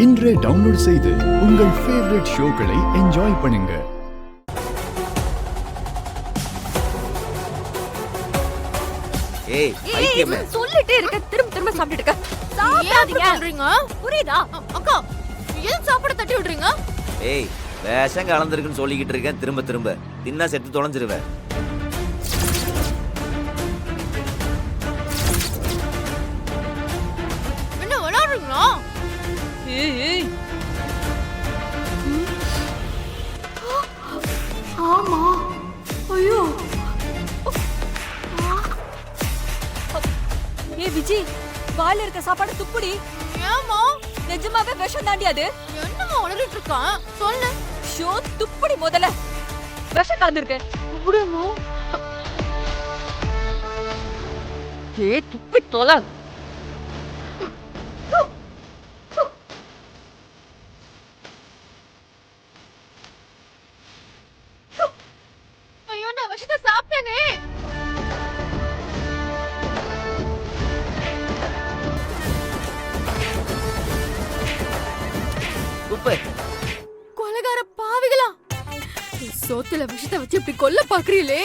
இன்றே டவுன்லோட் செய்து உங்கள் ஃபேவரட் ஷோக்களை என்ஜாய் பண்ணுங்க. ஏய் ஐக்கியமே சொல்லிட்டே இருக்க, திரும்ப திரும்ப சாப்பிட்டுட்டு இருக்க. சாப்பிடாதீங்க. புரியுதா? அக்கா ஏன் சாப்பிட தட்டி விடுறீங்க? ஏய் வேஷம் கலந்துருக்குன்னு சொல்லிக்கிட்டு இருக்கேன், திரும்ப திரும்ப தின்னா செத்து தொலைஞ்சிருவேன். என்ன விளையாடுறீங்களா? ஏய் ஆமா. ஐயோ ஏ விஜி, வாயில இருக்க சாப்பாடு துப்புடி. ஏமா நிஜமாவே விஷம் தாண்டி அது. என்னமா உளறிட்டு இருக்கான் சொல்லு. ஷோ துப்புடி முதல்ல. விஷம் கலந்துருக்கு. முடியுமோ? ஏ துப்பி தொலை. ஐயோ நான் விஷத்தை சாப்பிட்டேனே. குப்பை கொலைகார பாவிகளா, சோத்துல விஷத்தை வச்சு இப்படி கொல்ல பாக்குறீங்களே,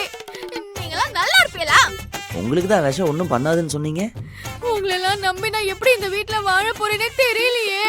நீங்களா நல்லா இருப்பீங்களா? உங்களுக்கு தான் விஷம் ஒன்றும் பண்ணாதுன்னு சொன்னீங்க. உங்களெல்லாம் நம்பி நான் எப்படி இந்த வீட்டுல வாழ போறேனே தெரியலையே.